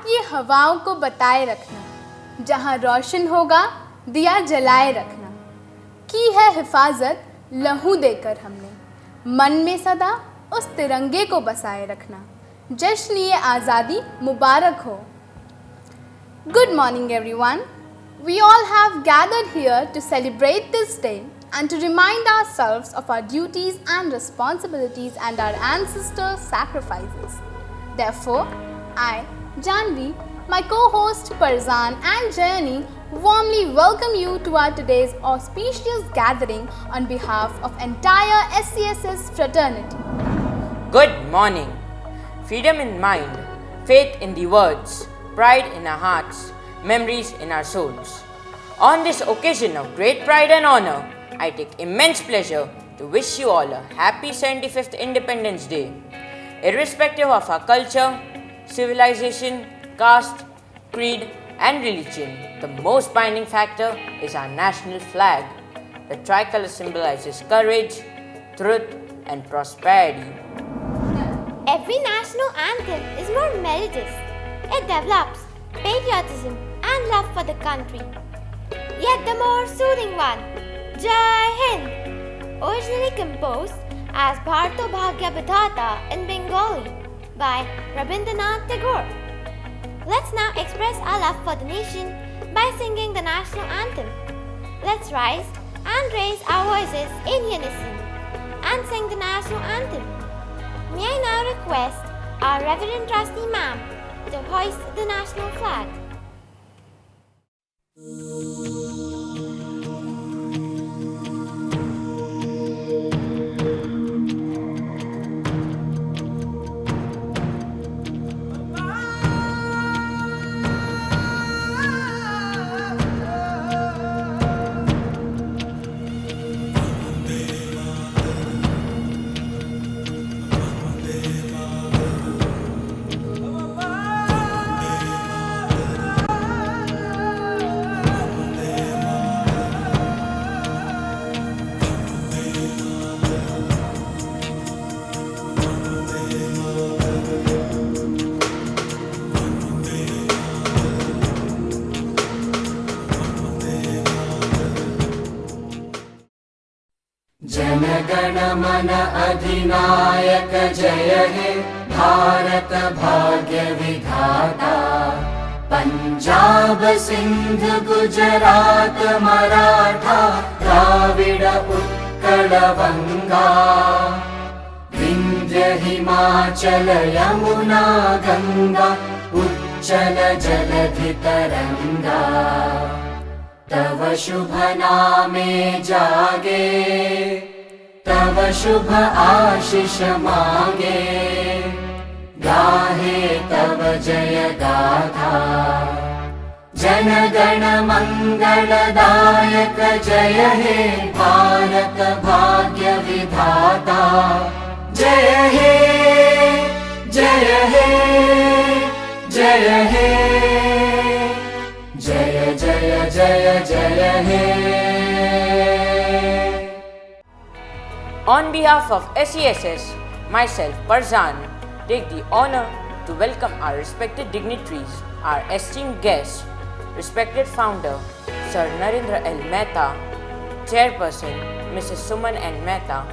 की हवाओं को बताए रखना, जहाँ रोशन होगा दिया जलाए रखना। की है हिफाजत लहू देकर हमने, मन में सदा उस तिरंगे को बसाए रखना। जश्न ये आज़ादी मुबारक हो। Good morning everyone. We all have gathered here to celebrate this day and to remind ourselves of our duties and responsibilities and our ancestors' sacrifices. Therefore, I, Janvi, my co-host Parzan and Jayani warmly welcome you to our today's auspicious gathering on behalf of entire SCSS fraternity. Good morning. Freedom in mind, faith in the words, pride in our hearts, memories in our souls. On this occasion of great pride and honor, I take immense pleasure to wish you all a happy 75th Independence Day. Irrespective of our culture, civilization, caste, creed and religion, the most binding factor is our national flag. The tricolor symbolizes courage, truth and prosperity. Every national anthem is more melodious. It develops patriotism and love for the country. Yet the more soothing one, Jai Hind, originally composed as Bharto Bhagya Vidhata in Bengali by Rabindranath Tagore. Let's now express our love for the nation by singing the national anthem. Let's rise and raise our voices in unison and sing the national anthem. May I now request our Reverend Trustee Ma'am to hoist the national flag. जनगण मन अधिनायक जय हे भारत भाग्य विधाता। पंजाब सिंध गुजरात मराठा द्राविड उत्कल बंगा, विंध्य हिमाचल यमुना गंगा उच्चल जलधि तरंगा। तव शुभ नामे जागे, तव शुभ आशीष मांगे, गाहे तव जय गाथा। जन गण मंगलदायक जय हे भारत भाग्य विधाता। जय हे जय हे जय हे जय जय जय जय हे। On behalf of SESS, myself Parzan take the honor to welcome our respected dignitaries, our esteemed guests, respected founder Sir Narendra L. Mehta, Chairperson Mrs. Suman N. Mehta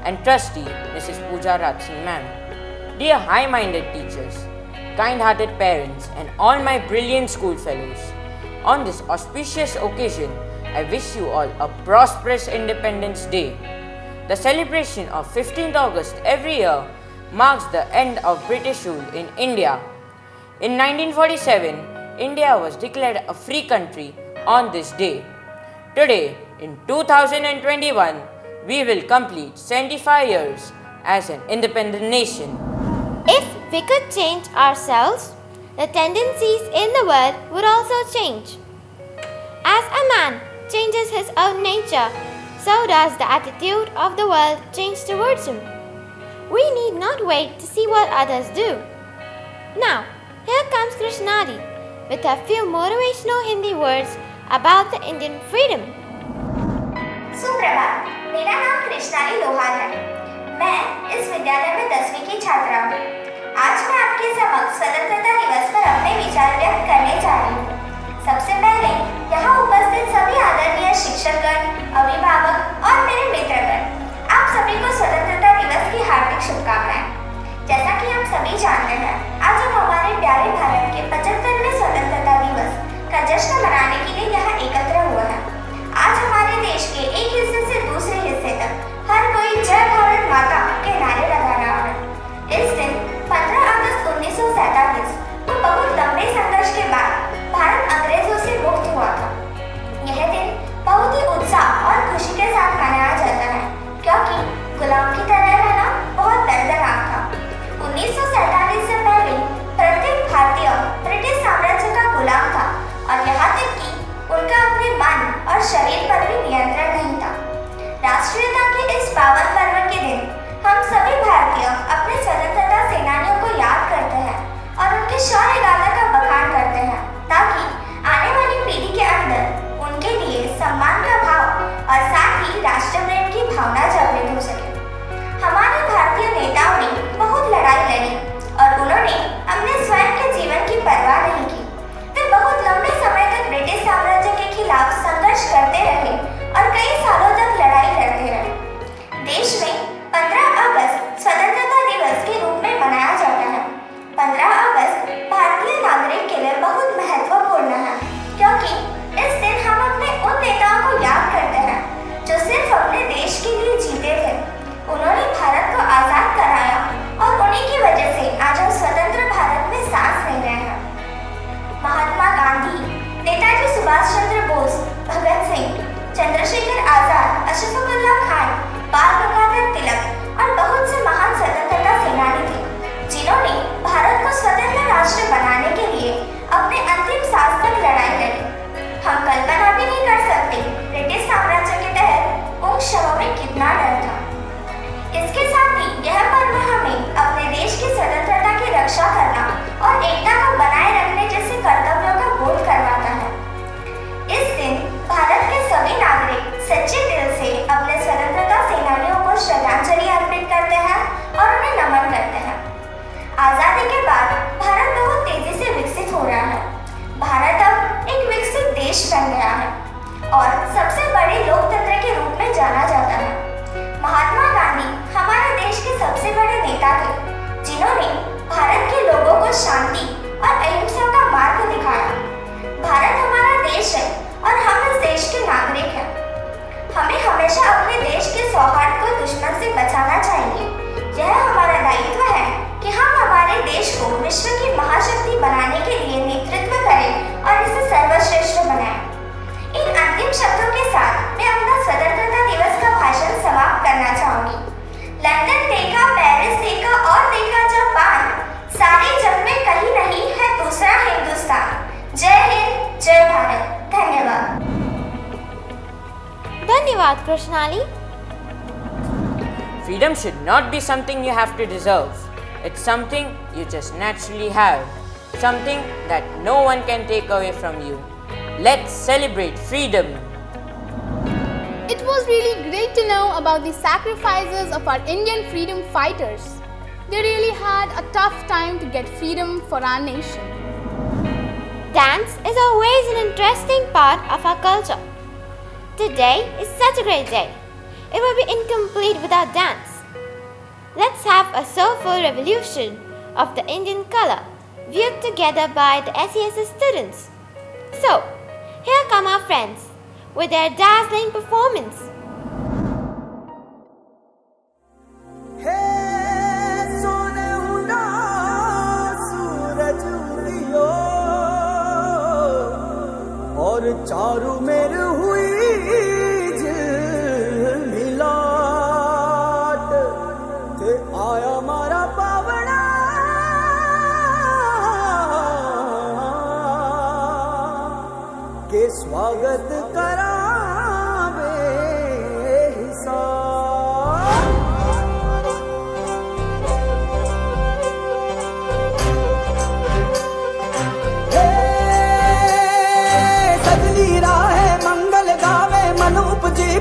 and Trustee Mrs. Pooja Raj Singh Ma'am. Dear high-minded teachers, kind-hearted parents and all my brilliant school fellows, on this auspicious occasion, I wish you all a prosperous Independence Day. The celebration of 15th August every year marks the end of British rule in India. In 1947, India was declared a free country on this day. Today, in 2021, we will complete 75 years as an independent nation. If we could change ourselves, the tendencies in the world would also change. As a man changes his own nature, so does the attitude of the world change towards him. We need not wait to see what others do. Now, here comes Krishnadi with a few motivational Hindi words about the Indian freedom. सुप्रभात, मेरा नाम कृष्णाली लोहार है। मैं इस विद्यालय में 10वीं की छात्रा हूँ। आज मैं आपके समक्ष स्वतंत्रता दिवस पर अपने विचार व्यक्त करने जा रही हूँ। सबसे पहले यहाँ उपस्थित सभी आदरणीय शिक्षकगण, अभिभावक और मेरे मित्रगण, आप सभी को स्वतंत्रता दिवस की हार्दिक शुभकामनाएं। जैसा कि हम सभी जानते हैं, आज हम हमारे प्यारे भारत के 75वें स्वतंत्रता दिवस का जश्न मनाने के लिए यहाँ एकत्र हुए हैं। आज हमारे देश के एक हिस्से से दूसरे हिस्से तक हर कोई जय भारत माता के नारे लगा रहा है। इस दिन 15 अगस्त 1947 को बहुत लंबे संघर्ष के बाद भारत अंग्रेजों से मुक्त हुआ था। यह दिन बहुत ही उत्साह और खुशी के साथ मनाया जाता है, क्योंकि गुलाम की तरह रहना बहुत दर्दनाक था। 1947 से पहले प्रत्येक भारतीय ब्रिटिश साम्राज्य का गुलाम था और यहाँ तक कि उनका अपने मन और शरीर पर भी नियंत्रण नहीं था। राष्ट्रीयता के इस पावन पर्व के दिन हम सभी भारतीय अपने स्वतंत्रता सेनानियों को याद करते हैं और उनके शौर्य गाथा का बखान करते हैं, ताकि आने वाली पीढ़ी के अंदर उनके लिए सम्मान का भाव और साथ ही राष्ट्र प्रेम की भावना जागृत हो सके। हमारे भारतीय नेताओं ने बहुत लड़ाई लड़ी और उन्होंने अपने स्वयं के जीवन की परवाह नहीं की। वे बहुत लंबे समय तक ब्रिटिश साम्राज्य के खिलाफ संघर्ष करते रहे और कई सालों तक लड़ाई लड़ते रहे। देश में 15 अगस्त स्वतंत्रता दिवस के रूप में मनाया जाता है। 15 अगस्त भारतीय नागरिक के लिए बहुत महत्वपूर्ण है, क्योंकि इस दिन हम अपने उन नेताओं को याद करते हैं जो सिर्फ अपने देश के लिए जीते थे। उन्होंने भारत को आजाद कराया और उन्हीं की वजह से आज हम स्वतंत्र भारत में सांस ले रहे हैं। महात्मा गांधी, नेताजी सुभाष चंद्र बोस, भगत सिंह, चंद्रशेखर आजाद, अशफाक उल्लाह खान, बाल गंगाधर तिलक और बहुत से महान स्वतंत्रता सेनानी थे, जिन्होंने भारत को स्वतंत्र राष्ट्र बनाने के लिए अपने अंतिम सांस तक लड़ाई लड़ी। हम कल्पना भी नहीं कर सकते ब्रिटिश साम्राज्य के तहत उन क्षणों में कितना डर था। इसके साथ ही यह पर्व हमें अपने देश की स्वतंत्रता की रक्षा करना और एकता को बनाए रखने जैसे कर्तव्यों का बोध करवाता है। इस दिन भारत के सभी नागरिक सच्चे दिल से अपने स्वतंत्रता सेनानियों को श्रद्धांजलि अर्पित करते हैं और उन्हें नमन करते हैं। आजादी के बाद भारत बहुत तेजी से विकसित हो रहा है। भारत अब एक विकसित देश बन गया है और सबसे बड़े लोकतंत्र के रूप में जाना जाता है। महात्मा गांधी हमारे देश के सबसे बड़े नेता थे, जिन्होंने भारत के लोगों को शांति और अहिंसा का मार्ग दिखाया। भारत हमारा देश है और हम इस देश के नागरिक हैं। हमें हमेशा अपने देश के सौहार्द को दुश्मन से बचाना चाहिए। यह हमारा दायित्व है कि हम हमारे देश को विश्व की महाशक्ति बनाने के लिए नेतृत्व करें और इसे सर्वश्रेष्ठ बनाएं। इन अंतिम शब्दों के साथ मैं अपना स्वतंत्रता दिवस का भाषण समाप्त करना चाहूंगी। लंदन देखा, पेरिस देखा और देखा जापान, सारे जग में कहीं नहीं है दूसरा हिंदुस्तान। जय हिंद, जय भारत। धन्यवाद। धन्यवाद Krishnali. Freedom should not be something you have to deserve. It's something you just naturally have. Something that no one can take away from you. Let's celebrate freedom. It was really great to know about the sacrifices of our Indian freedom fighters. They really had a tough time to get freedom for our nation. Dance is always an interesting part of our culture. Today is such a great day. It will be incomplete without dance. Let's have a soulful revolution of the Indian color, viewed together by the SESS students. So, here come our friends with their dazzling performance. और चारू मेर हुई मिलाट ते आया मारा पावना के स्वागत करावे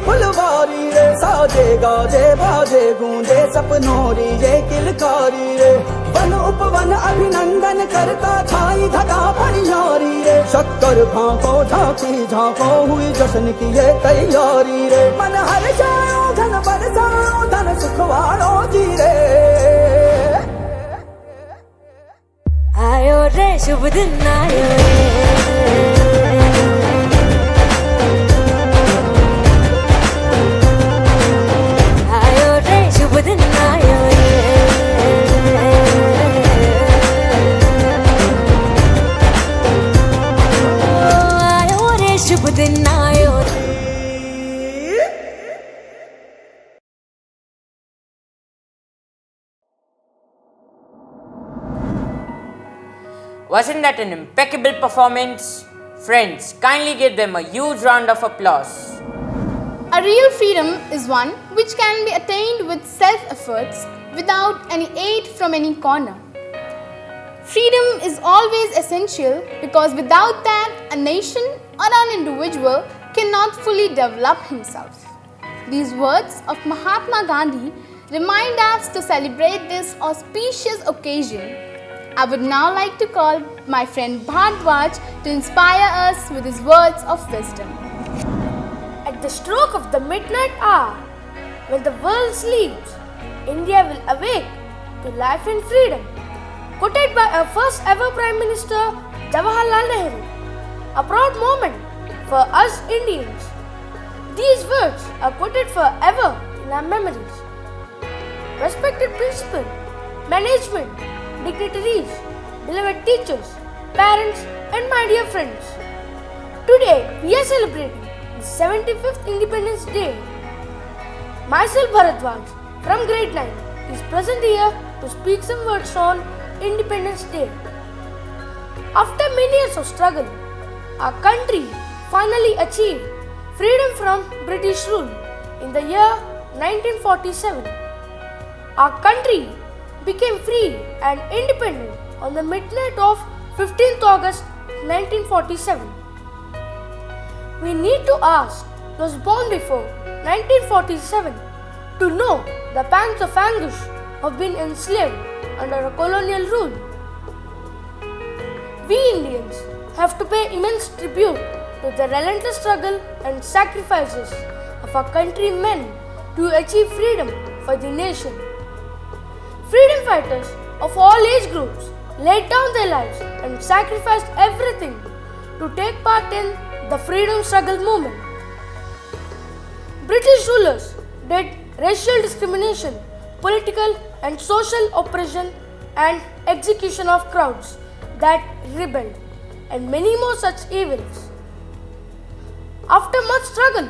फुलवारी रे साजे गाजे बाजे गूंजे सपनों री ये किलकारी रे वन उपवन अभिनंदन करता छाई धगा परियारी रे शक्कर भांको झांकी झांको हुई जश्न की ये तैयारी रे मन हर जाओ धन बरसाओ धन सुखवाड़ो जी रे आयो रे शुभ दिन आयो रे Wasn't that an impeccable performance? Friends, kindly give them a huge round of applause. A real freedom is one which can be attained with self-efforts without any aid from any corner. Freedom is always essential because without that, a nation or an individual cannot fully develop himself. These words of Mahatma Gandhi remind us to celebrate this auspicious occasion. I would now like to call my friend Bhardwaj to inspire us with his words of wisdom. At the stroke of the midnight hour, when the world sleeps, India will awake to life and freedom. Quoted by our first ever Prime Minister, Jawaharlal Nehru. A proud moment for us Indians. These words are quoted forever in our memories. Respected principal, management, dignitaries, beloved teachers, parents and my dear friends. Today we are celebrating the 75th Independence Day. Myself Bharadwaj from grade 9 is present here to speak some words on Independence Day. After many years of struggle, our country finally achieved freedom from British rule in the year 1947. Our country became free and independent on the midnight of 15th August 1947. We need to ask those born before 1947 to know the pangs of anguish of being enslaved under a colonial rule. We Indians have to pay immense tribute to the relentless struggle and sacrifices of our countrymen to achieve freedom for the nation. Freedom fighters of all age groups laid down their lives and sacrificed everything to take part in the freedom struggle movement. British rulers did racial discrimination, political and social oppression and execution of crowds that rebelled and many more such evils. After much struggle,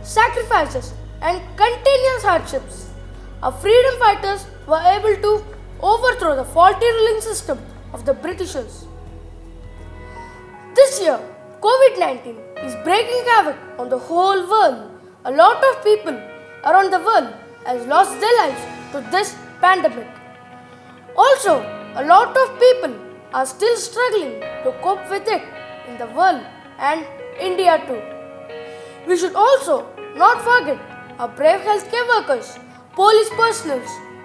sacrifices and continuous hardships, our freedom fighters were able to overthrow the faulty ruling system of the Britishers. This year, COVID-19 is breaking havoc on the whole world. A lot of people around the world have lost their lives to this pandemic. Also, a lot of people are still struggling to cope with it in the world and India too. We should also not forget our brave healthcare workers, police personnel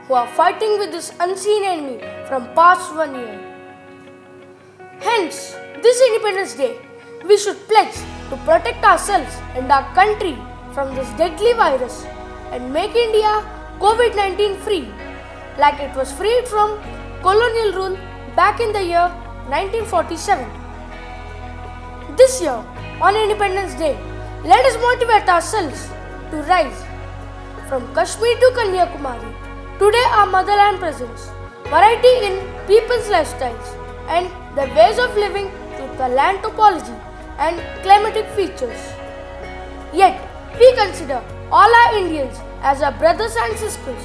who are fighting with this unseen enemy from past 1 year. Hence, this Independence Day, we should pledge to protect ourselves and our country from this deadly virus and make India COVID-19 free, like it was freed from colonial rule back in the year 1947. This year, on Independence Day, let us motivate ourselves to rise. From Kashmir to Kanyakumari, today our motherland presents variety in people's lifestyles and their ways of living through the land topology and climatic features. Yet, we consider all our Indians as our brothers and sisters.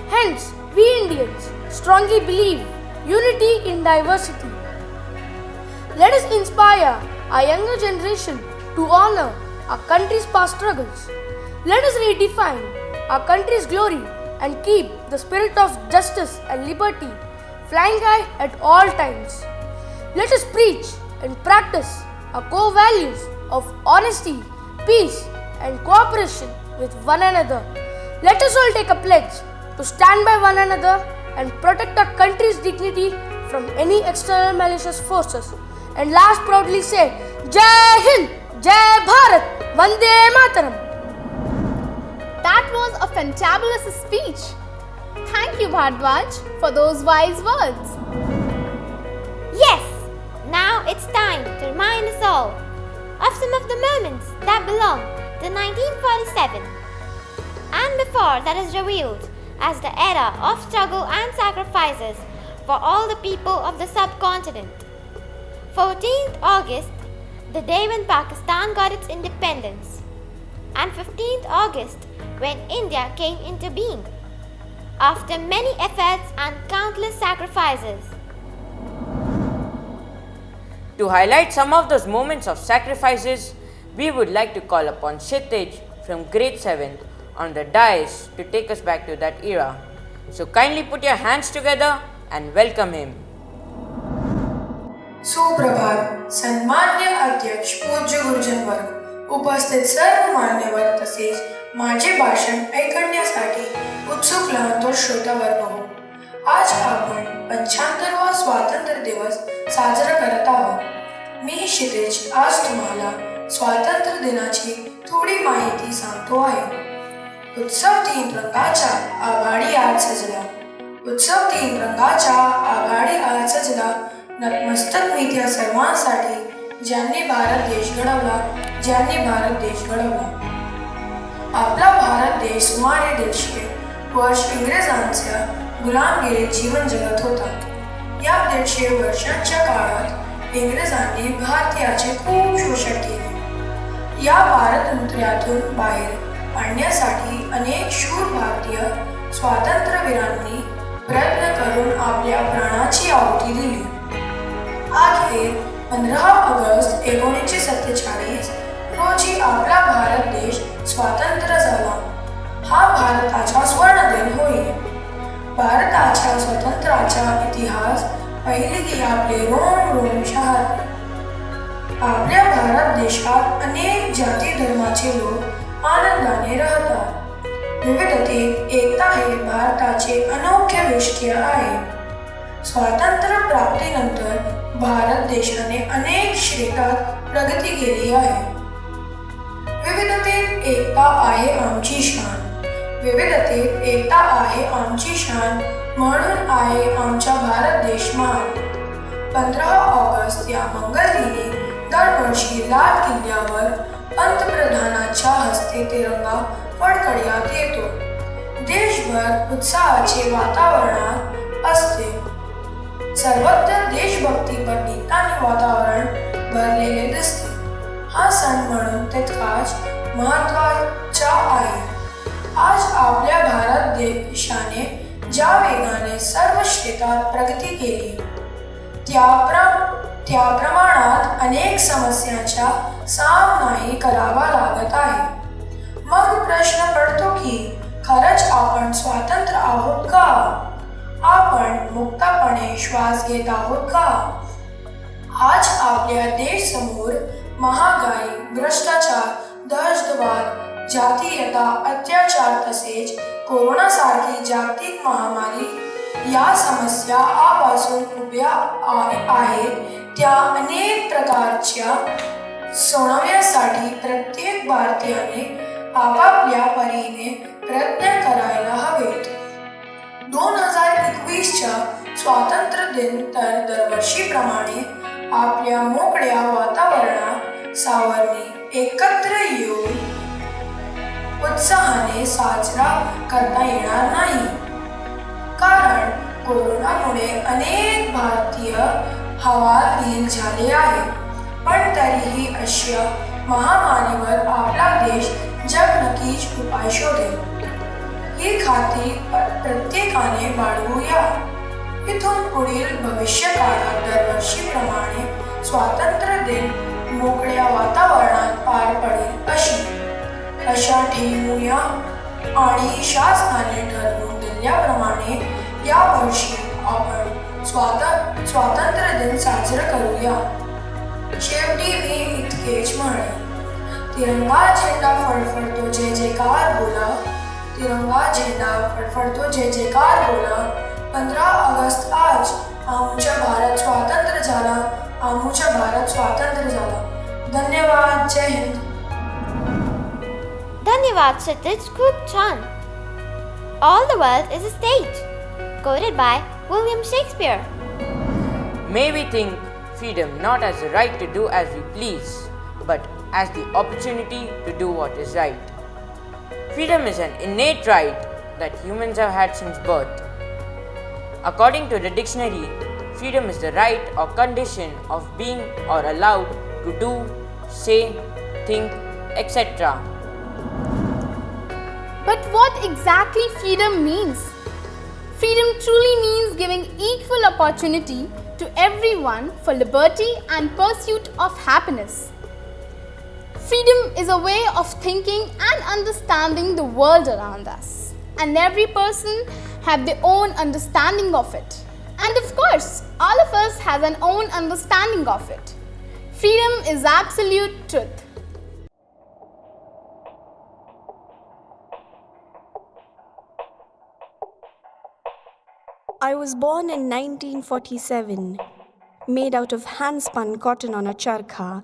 Hence, we Indians strongly believe unity in diversity. Let us inspire our younger generation to honor our country's past struggles. Let us redefine our country's glory and keep the spirit of justice and liberty flying high at all times. Let us preach and practice our core values of honesty, peace, and cooperation with one another. Let us all take a pledge to stand by one another and protect our country's dignity from any external malicious forces. And last proudly say, Jai Hind, Jai Bharat, Vande Mataram. That was a fantabulous speech. Thank you, Bhardwaj, for those wise words. Yes, now it's time to remind us all of some of the moments that belong to 1947 and before that is revealed as the era of struggle and sacrifices for all the people of the subcontinent. 14th August, the day when Pakistan got its independence, and 15th August, when India came into being, after many efforts and countless sacrifices. To highlight some of those moments of sacrifices, we would like to call upon Kshitij from grade 7th on the dais to take us back to that era. So kindly put your hands together and welcome him. सुप्रभात. सन्मान्य अध्यक्ष, पूज्य गुरुजन वर्ग, उपस्थित सर्व मान्यवर तसेच माझे भाषण ऐकण्यासाठी उत्सुक लहान तो श्रोता वर्ग हो. आज आपण 75वा स्वातंत्र्य दिवस साजरा करत आहोत. मी क्षितिज आज तुम्हाला स्वातंत्र्य दिनाची थोडी माहिती सांगतो आहे. उत्सव 3 रंगाचा आघाडी आज सजला. उत्सव 3 रंगाचा आघाडी आज सजला. नतमस्तक मी त्या सर्वांसाठी ज्यांनी भारत देश घडवला, ज्यांनी भारत देश घडवला. आपला भारत देश सुमारे 150 वर्ष इंग्रजांच्या गुलामगिरीत जीवन जगत होता. या 150 वर्षांच्या काळात इंग्रजांनी भारतीयाचे खूप शोषण केले. या पारतंत्र्यातून बाहेर पाडण्यासाठी अनेक शूर भारतीय स्वातंत्र्यवीरांनी प्रयत्न करून आपल्या प्राणाची आहुती दिली. अखेर 15 ऑगस्ट 1947 रोजी आपला भारत देश स्वतंत्र झाला. हा भारताचा स्वर्णदिन होईल. भारताच्या स्वातंत्र्याचा इतिहास पहिले की आपले रोम रोम शहर. आपल्या भारत देशात अनेक जाती धर्माचे लोक आनंदाने राहतात. विविधतेत एकता हे भारताचे अनोखे वैशिष्ट्य आहे. स्वातंत्र्य प्राप्तीनंतर भारत देशाने अनेक क्षेत्रात प्रगती केली आहे. विविधतेत एकता आहे आमची शान. विविधतेत एकता आहे आमची शान, म्हणून आहे आमचा भारत देश महान. 15 ऑगस्ट या मंगलदिनी दरवर्षी लाल किल्ल्यावर पंतप्रधानांच्या हस्ते तिरंगा फडकवण्यात येतो. देशभर उत्साहाचे वातावरण असते. सर्वत्र देशभक्तीपर गीतांनी वातावरण भरलेले दिसते. हा सण म्हणून तितकाच महत्त्वाचा आहे. आज आपल्या भारत देशाने ज्या वेगाने सर्व क्षेत्रात प्रगती केली, त्या प्रमाणात अनेक समस्यांचा सामनाही करावा लागत आहे. मग प्रश्न पडतो की खरंच आपण स्वतंत्र आहोत का? आपण मुक्तपणे श्वास घेत आहोत का? आज आपल्या देशासमोर महागाई, भ्रष्टाचार, दहशतवाद, जातीयता, अत्याचार तसेच कोरोनासारखी जागतिक महामारी या समस्या आपासून उभ्या आहेत. त्या अनेक प्रकारच्या सोडवण्यासाठी प्रत्येक भारतीयाने आपापल्या परीने प्रयत्न करायला हवेत. 2021च्या स्वातंत्र्य दिन तर दरवर्षीप्रमाणे आपल्या मोकळ्या वातावरणात सावरणी एकत्र येऊन उत्साहाने साजरा करता येणार नाही. कारण कोरोनामुळे अनेक भारतीय हवालदिल झाले आहेत. पण तरीही अशा महामारीवर आपला देश नक्कीच उपाय शोधेल. ही खात्री प्रत्येकाने बाळगूया. इथून पुढील भविष्य काळात दरवर्षीप्रमाणे स्वातंत्र्य दिन मोकळ्या वातावरणात पार पडेल अशा ठेवूया आणि शासनाने ठरवून दिल्याप्रमाणे यावर्षी आपण स्वातंत्र्य दिन साजरा करूया. शेवटी मी इतकेच म्हणेन, तिरंगा झेंडा फडफडतो जय जयकार बोला, तिरंगा झेंडा फडफडतो जय जयकार बोला. 15 ऑगस्ट आज आमचा भारत स्वातंत्र्य झाला, आमचा भारत स्वातंत्र्य झाला. धन्यवाद. जय हिंद. Dhanyavad Kshitij, खूप छान. All the world is a stage. Quoted by William Shakespeare. May we think freedom not as the right to do as we please, but as the opportunity to do what is right. Freedom is an innate right that humans have had since birth. According to the dictionary, freedom is the right or condition of being or allowed to do, say, think, etc. But what exactly freedom means? Freedom truly means giving equal opportunity to everyone for liberty and pursuit of happiness. Freedom is a way of thinking and understanding the world around us, and every person have their own understanding of it. And of course, all of us have an own understanding of it. Freedom is absolute truth. I was born in 1947, made out of hand-spun cotton on a charkha,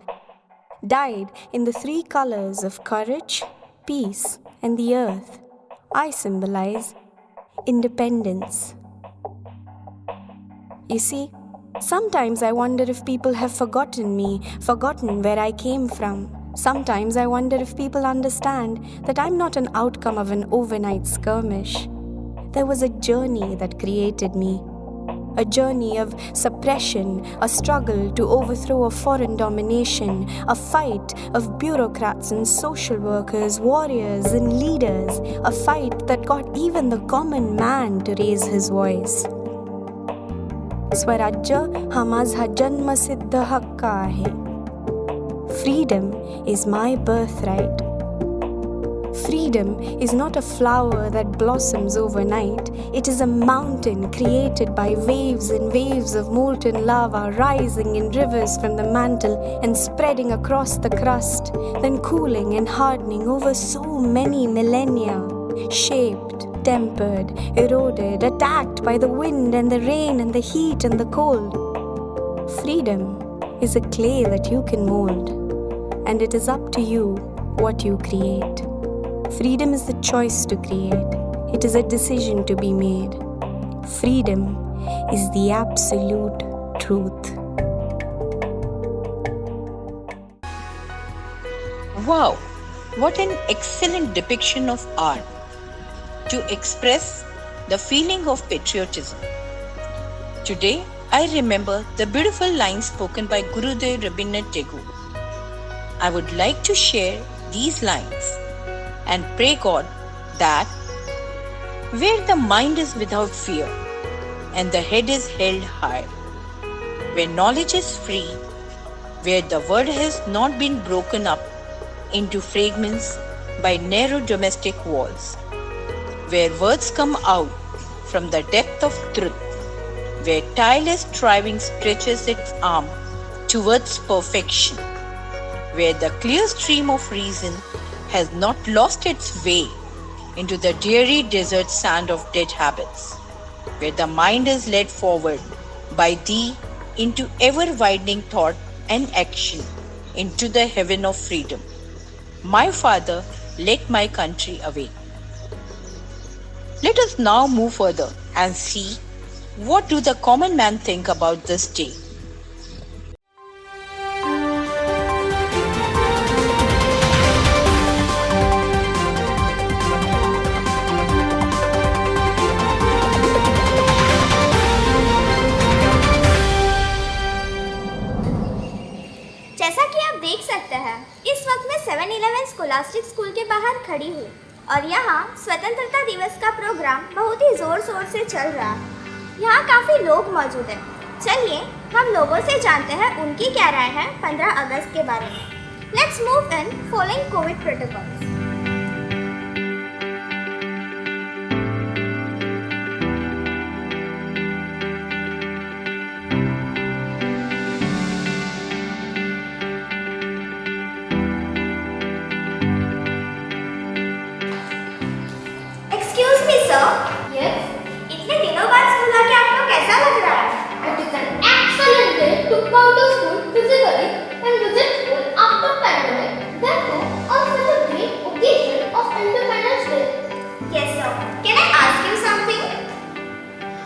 dyed in the 3 colors of courage, peace, and the earth. I symbolize independence. You see, sometimes I wonder if people have forgotten me, forgotten where I came from. Sometimes I wonder if people understand that I'm not an outcome of an overnight skirmish. There was a journey that created me. A journey of suppression, a struggle to overthrow a foreign domination, a fight of bureaucrats and social workers, warriors and leaders, a fight that got even the common man to raise his voice. Swarajya ha माझा जन्मसिद्ध हक्क आहे. Freedom is my birthright. Freedom is not a flower that blossoms overnight. It is a mountain created by waves and waves of molten lava rising in rivers from the mantle and spreading across the crust, then cooling and hardening over so many millennia, shaped, tempered, eroded, attacked by the wind and the rain and the heat and the cold. Freedom is a clay that you can mold, and it is up to you what you create. Freedom is the choice to create. It is a decision to be made. Freedom is the absolute truth. Wow, what an excellent depiction of art to express the feeling of patriotism. Today, I remember the beautiful lines spoken by Gurudev Rabindranath Tagore. I would like to share these lines and pray God that where the mind is without fear and the head is held high, where knowledge is free, where the word has not been broken up into fragments by narrow domestic walls, where words come out from the depth of truth, where tireless striving stretches its arm towards perfection, where the clear stream of reason has not lost its way into the dreary desert sand of dead habits, where the mind is led forward by thee into ever-widening thought and action into the heaven of freedom. My Father, let my country awake. Let us now move further and see what do the common man think about this day. जैसा कि आप देख सकते हैं, इस वक्त मैं 7-Eleven scholastic school के बाहर खड़ी हूँ और यहाँ स्वतंत्रता दिवस का प्रोग्राम बहुत ही ज़ोर शोर से चल रहा है. यहाँ काफ़ी लोग मौजूद हैं. चलिए हम लोगों से जानते हैं उनकी क्या राय है 15 अगस्त के बारे में. Let's move in following Covid protocols. to counter school physically and visit school after pandemic, that too on such a great occasion of Independence Day. Yes, sir. Can I ask you something?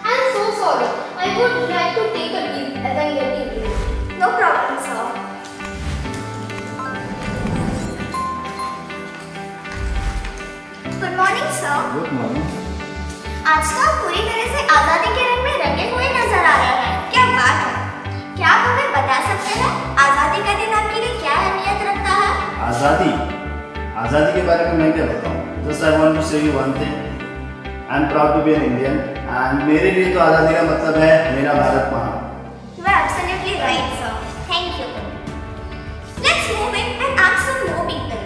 I'm so sorry. I would like to take a leave as I'm getting late. No problem, sir. Good morning, sir. Good morning. आज तो आप पूरी तरह से आजादी के रंग में रंगे हुए नजर आ रहे हैं। क्या बात है? क्या आप हमें बता सकते हैं आजादी का दिन आपके लिए क्या अहमियत रखता है? आज़ादी आज़ादी के बारे में मैं क्या बताऊँ? Just I want to say you one thing, I am proud to be an Indian and मेरे लिए तो आज़ादी का मतलब है मेरा भारत महान। You are absolutely right, sir. Thank you. Let's move in and ask some more people.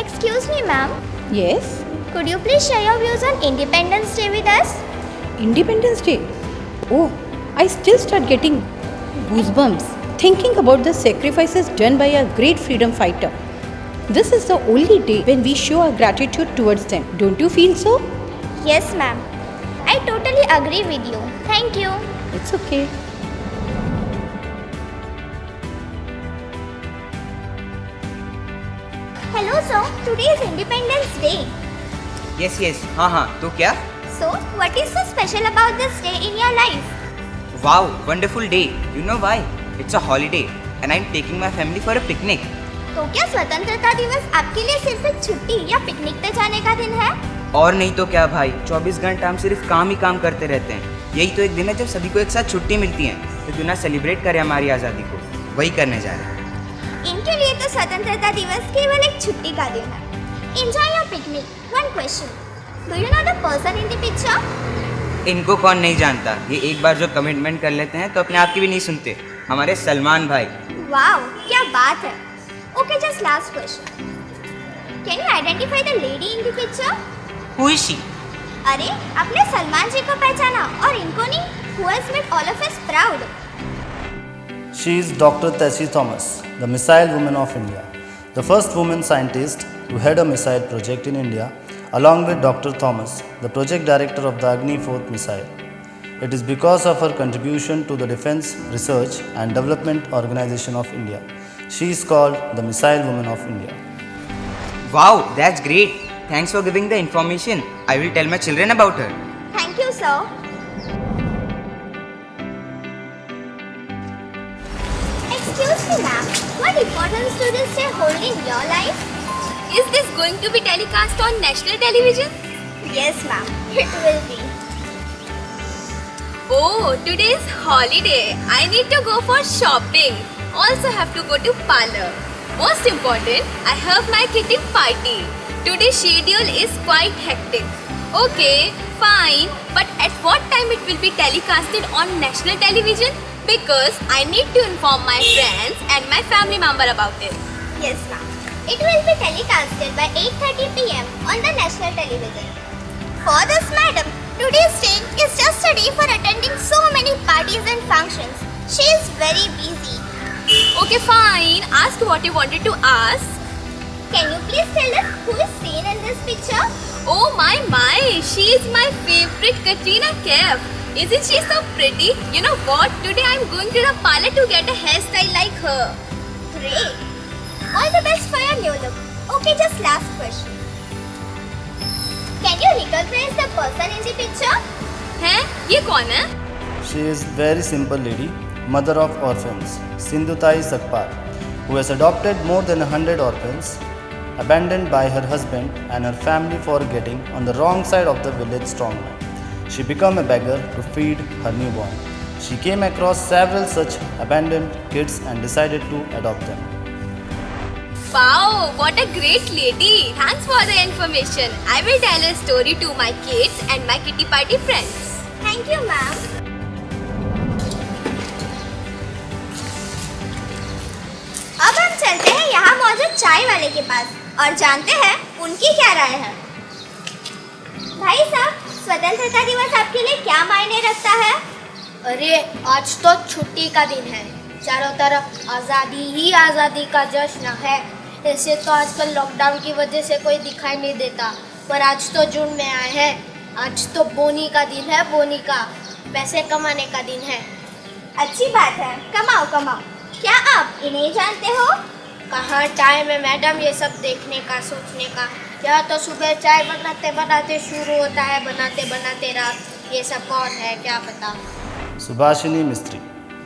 Excuse me, ma'am. Yes? Could you please share your views on Independence Day with us? Independence Day? Oh, I still start getting goosebumps thinking about the sacrifices done by a great freedom fighter. This is the only day when we show our gratitude towards them. Don't you feel so? Yes, ma'am. I totally agree with you. Thank you. It's okay. Hello, sir. Today is Independence Day. Yes, हाँ, तो क्या? So, what is so special about this day in your life? Wow, wonderful day. You know why? It's a holiday and I'm taking my family for a picnic. तो क्या स्वतंत्रता दिवस आपके लिए सिर्फ एक छुट्टी या पिकनिक पे जाने का दिन है? और नहीं तो क्या भाई, 24 घंटे हम सिर्फ काम ही काम करते रहते हैं। यही तो एक दिन है जब सभी को एक साथ छुट्टी मिलती है, तो क्यों ना सेलिब्रेट करें हमारी आज़ादी को। वही करने जा रहे हैं। इनके लिए तो स्वतंत्रता दिवस केवल एक छुट्टी का दिन है। Enjoy your picnic. One question. Do you know the person in the picture? इनको कौन नहीं जानता, ये एक बार जो कमिटमेंट कर लेते हैं तो अपने आप की भी नहीं सुनते। हमारे सलमान भाई। Wow, क्या बात है। Okay, just last question. Can you identify the lady in the picture? Who is she? अरे, आपने सलमान जी को पहचाना और इनको नहीं? Who has made all of us proud? She is Dr. Tessie Thomas, the Missile Woman of India, the first woman scientist to head a missile project in India, along with Dr. Thomas, the project director of the Agni 4th missile. It is because of her contribution to the Defence Research and Development Organization of India. She is called the Missile Woman of India. Wow, that's great. Thanks for giving the information. I will tell my children about her. Thank you, sir. Excuse me, ma'am. What importance does this day hold in your life? Is this going to be telecast on national television? Yes, ma'am. It will be. Oh, today is holiday. I need to go for shopping. Also have to go to parlor. Most important, I have my kitty party. Today's schedule is quite hectic. Okay, fine. But at what time it will be telecasted on national television? Because I need to inform my friends and my family member about it. Yes, ma'am. It will be telecasted by 8:30 p.m. on the national television. For this, madam, today's day is just a day for attending so many parties and functions. She is very busy. Okay, fine. Ask what you wanted to ask. Can you please tell us who is seen in this picture? Oh my! She is my favorite Katrina Kaif. Isn't she so pretty? You know what? Today I'm going to the parlor to get a hairstyle like her. Great. All the best for your new look. Okay, just last question. Can you recognize the person in the picture? हैं? ये कौन है? She is very simple lady, mother of orphans, Sindhutai Sakpal, who has adopted more than 100 orphans, abandoned by her husband and her family for getting on the wrong side of the village strongman. She became a beggar to feed her newborn. She came across several such abandoned kids and decided to adopt them. Wow, what a great lady! Thanks for the information. I will tell a story to my kids and my kitty party friends. Thank you, ma'am. अब हम चलते हैं यहाँ मौजूद चाय वाले के पास और जानते हैं उनकी क्या राय है। भाई साहब, स्वतंत्रता दिवस आपके लिए क्या मायने रखता है? अरे आज तो छुट्टी का दिन है, चारों तरफ आज़ादी ही आज़ादी का जश्न है। ऐसे तो आजकल लॉकडाउन की वजह से कोई दिखाई नहीं देता, पर आज तो जून में आए हैं। आज तो बोनी का दिन है, बोनी का, पैसे कमाने का दिन है। अच्छी बात है, कमाओ कमाओ। क्या आप इन्हें जानते हो? कहाँ टाइम है मैडम ये सब देखने का, सोचने का। या तो सुबह चाय बनाते बनाते शुरू होता है, बनाते बनाते रात। ये सब कौन है क्या पता। Subhashini Mistry.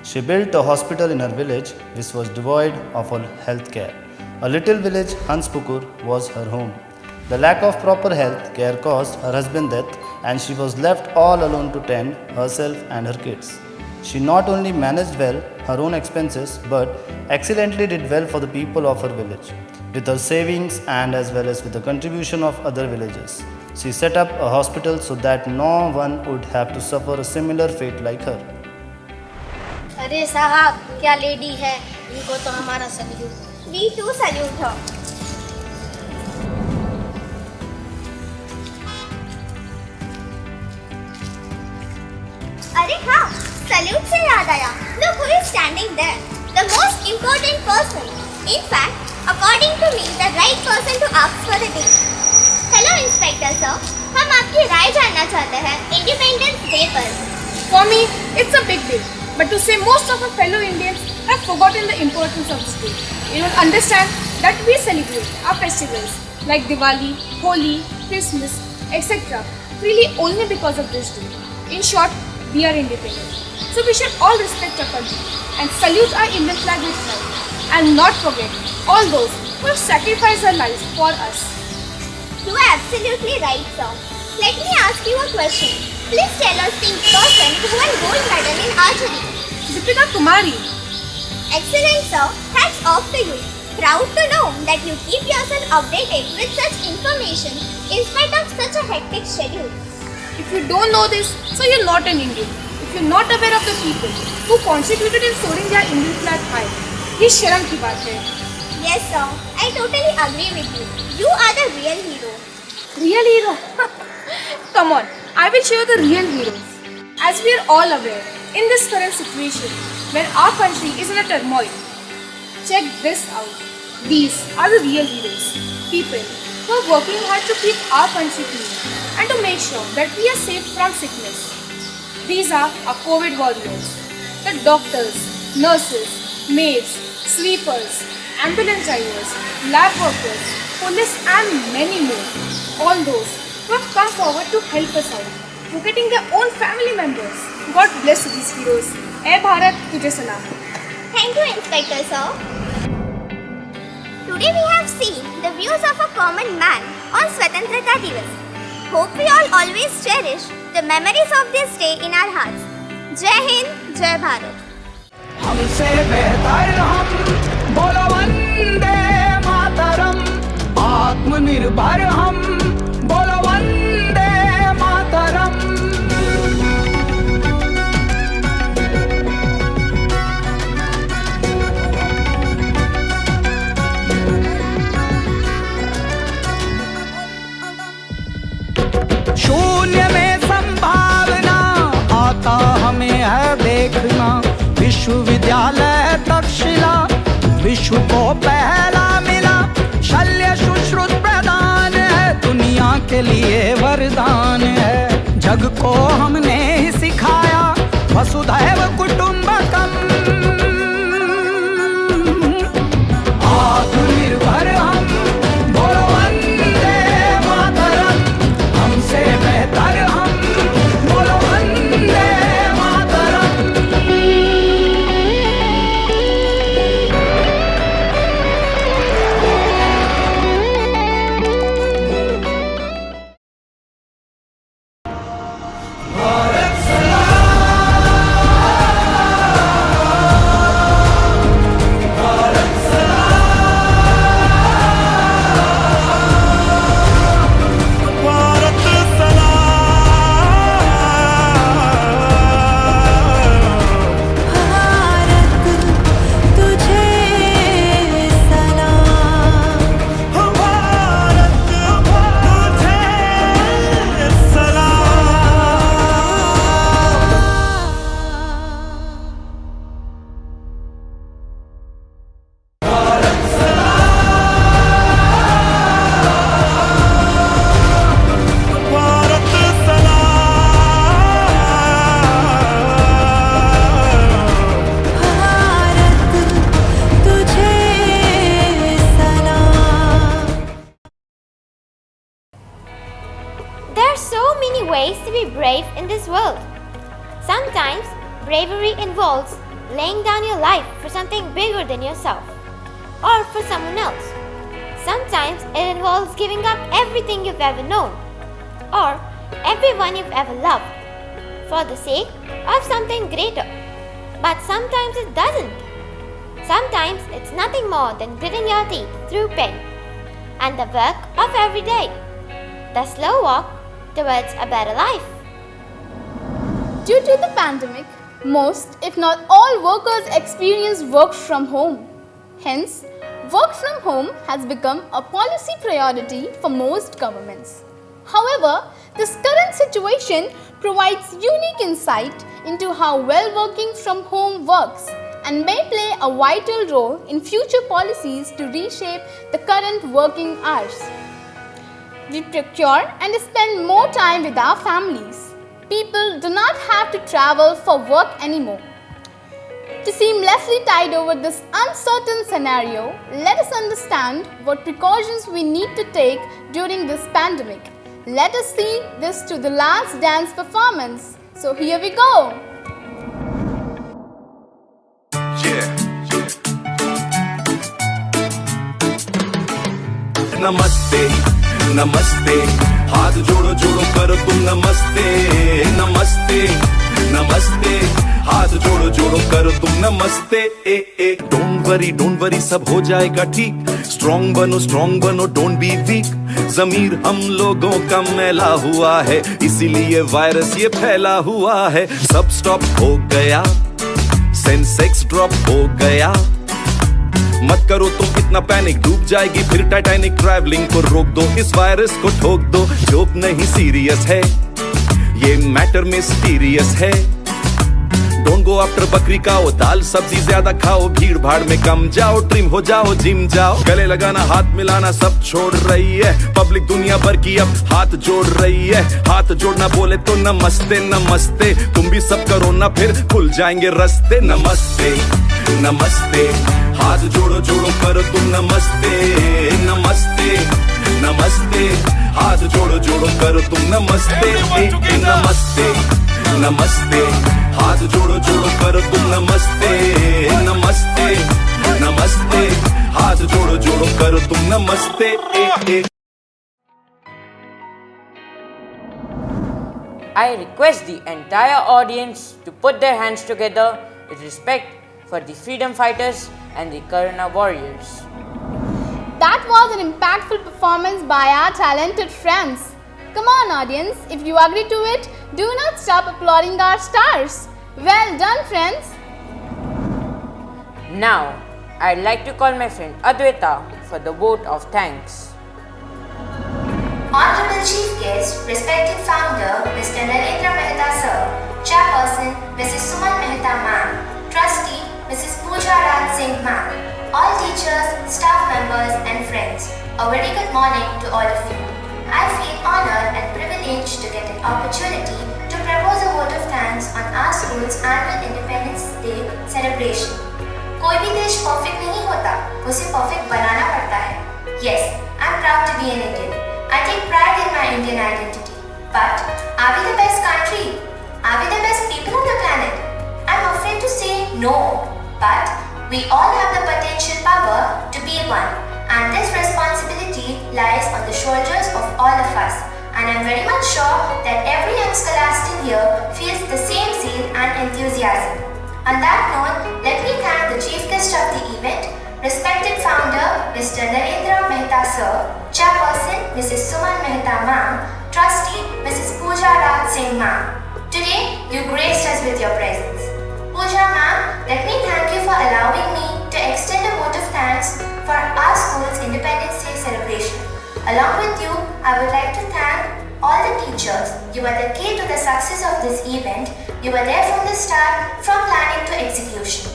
She built a hospital in her village which was devoid of all health care. A little village, Hanspukur, was her home. The lack of proper health care caused her husband death and she was left all alone to tend herself and her kids. She not only managed well her own expenses but excellently did well for the people of her village. With her savings and as well as with the contribution of other villagers, she set up a hospital so that no one would have to suffer a similar fate like her. अरे साहब क्या lady है, इनको तो हमारा salute. We to salute हो। अरे हाँ, सल्यूट से याद आया। Look who is standing there, the most important person. In fact, according to me, the right person to ask for the day. Hello, Inspector sir. हम आपकी राय जानना चाहते हैं इंडिपेंडेंस डे पर। For me, it's a big deal. But to say most of our fellow Indians have forgotten the importance of this day. You will understand that we celebrate our festivals like Diwali, Holi, Christmas, etc. freely only because of this day. In short, we are independent. So we should all respect our country and salute our Indian flag with pride. And not forget all those who have sacrificed their lives for us. You are absolutely right, sir. Let me ask you a question. Please tell us the person who won gold medal in archery. Deepika Kumari. Excellent, sir. Hats off to you. Proud to know that you keep yourself updated with such information in spite of such a hectic schedule. If you don't know this, so you're not an Indian. If you're not aware of the people who contributed in soaring their Indian flag high, ये शर्म की बात है। Yes, sir. I totally agree with you. You are the real hero. Real hero? Come on, I will show you the real heroes. As we are all aware, in this current situation, when our country is in a turmoil, check this out. These are the real heroes. People who are working hard to keep our country clean and to make sure that we are safe from sickness. These are our COVID warriors. The doctors, nurses, maids, sweepers, ambulance drivers, lab workers, police and many more. All those who have come forward to help us out, forgetting their own family members. God bless these heroes. Hey Bharat, tujhe salam. Thank you, Inspector sir. Today we have seen the views of a common man on Swatantrata Divas. Hope we all always cherish the memories of this day in our hearts. Jai Hind, Jai Bharat. हमसे बेहतर हम बोलो वंदे मातरम, आत्मनिर्भर हम बोलो वंदे मातरम। शून्य में संभावना आता हमें है देखना, विश्वविद्यालय तक्षशिला विश्व को पहला मिला, शल्य सुश्रुत प्रदान है, दुनिया के लिए वरदान है, जग को हमने ही सिखाया वसुधैव कुटुंबकम। आत्मनिर्भर हम बोलो वंदे मातरम, हमसे बेहतर हम बोलो Vande Mataram. There are so many ways to be brave in this world. Sometimes bravery involves laying down your life for something bigger than yourself or for someone else. Sometimes it involves giving up everything you've ever known or everyone you've ever loved for the sake of something greater. But sometimes it doesn't. Sometimes it's nothing more than gritting your teeth through pain and the work of every day. The slow walk towards a better life. Due to the pandemic, most, if not all workers experience work from home. Hence, work from home has become a policy priority for most governments. However, this current situation provides unique insight into how well working from home works and may play a vital role in future policies to reshape the current working hours. We procure and spend more time with our families. People do not have to travel for work anymore. To seamlessly tide over this uncertain scenario, let us understand what precautions we need to take during this pandemic. Let us see this to the last dance performance. So here we go. नमस्ते नमस्ते हाथ जोड़ो जोड़ो करो तुम नमस्ते नमस्ते नमस्ते हाथ जोड़ो जोड़ो करो तुम नमस्ते ए डोंट वरी सब हो जाएगा ठीक स्ट्रॉन्ग बनो डोंट बी वीक ज़मीर हम लोगों का मैला हुआ है इसीलिए वायरस ये फैला हुआ है सब स्टॉप हो गया सेंसेक्स ड्रॉप हो गया मत करो तुम इतना पैनिक डूब जाएगी फिर टाइटैनिक ट्रैवलिंग को रोक दो इस वायरस को ठोक दो जोक नहीं सीरियस है ये मैटर मिस्टीरियस है डोंट गो आफ्टर बकरी खाओ दाल सब्जी ज्यादा खाओ भीड़ भाड़ में कम जाओ ट्रिम हो जाओ जिम जाओ गले लगाना हाथ मिलाना सब छोड़ रही है पब्लिक दुनिया भर की अब हाथ जोड़ रही है हाथ जोड़ना बोले तो नमस्ते नमस्ते तुम भी सब करो ना फिर खुल जाएंगे रास्ते नमस्ते नमस्ते हाथ जोड़ो जोड़ो करो तुम नमस्ते नमस्ते नमस्ते हाथ जोड़ो जोड़ो करो तुम नमस्ते नमस्ते नमस्ते हाथ जोड़ो जोड़ो करो तुम नमस्ते नमस्ते नमस्ते हाथ जोड़ो जोड़ो करो तुम नमस्ते I request the entire audience to put their hands together with respect for the freedom fighters and the Corona warriors. That was an impactful performance by our talented friends. Come on audience, if you agree to it, do not stop applauding our stars. Well done friends. Now, I'd like to call my friend Adwaita for the vote of thanks. Honorable Chief Guest, respected founder, Mr. Narendra Mehta Sir, Chairperson, Mrs. Suman Mehta Ma'am, Trustee, Mrs. Pooja Raj Singh Ma'am, all teachers, staff members and friends, a very good morning to all of you. I feel honored and privileged to get an opportunity to propose a vote of thanks on our school's annual Independence Day celebration. कोई भी देश perfect नहीं होता, उसे perfect बनाना पड़ता है. Yes, I'm proud to be an Indian. I take pride in my Indian identity. But are we the best country? Are we the best people on the planet? I'm afraid to say no. But we all have the potential power to be one. And this responsibility lies on the shoulders of all of us. And I'm very much sure that every young scholastic here feels the same zeal and enthusiasm. On that note, let me thank the chief guest of the event, respected founder Mr. Narendra Mehta Sir, Chairperson Mrs. Suman Mehta Ma'am, Trustee Mrs. Pooja Raj Singh Ma'am. Today, you graced us with your presence. Pooja Ma'am, let me thank you for allowing me to extend a vote of thanks for our school's Independence Day celebration. Along with you, I would like to thank all the teachers. You are the key to the success of this event. You were there from the start, from planning to execution.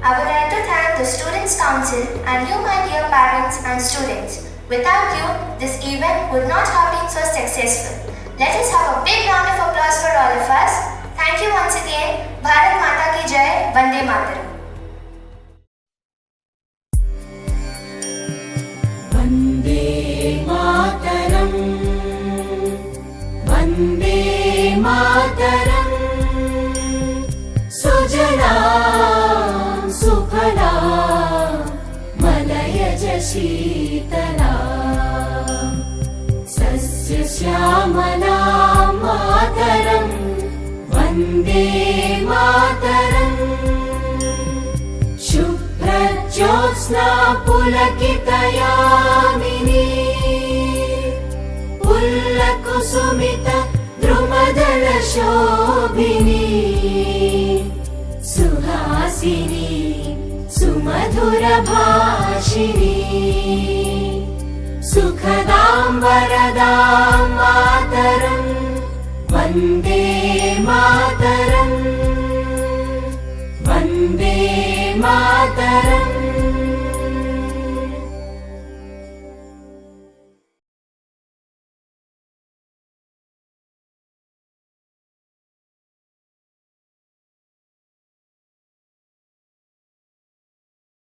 I would like to thank the Students' Council and you, my dear parents and students. Without you, this event would not have been so successful. Let us have a big round of applause for all of us. Thank you once again. Bharat Mata ki Jai, Vande Mataram. Vande Mataram. मातरम् सुजलां सुफलां मलयज शीतलां सस्यश्यामलां मातरं वन्दे मातरम् शुभ्रज्योत्स्ना पुलकितयामिनी पुल्लकुसुमित द्रुमदलशोभिनी सुहासिनी सुमधुरभाषिणी सुखदां वरदां मातरं वन्दे मातरम्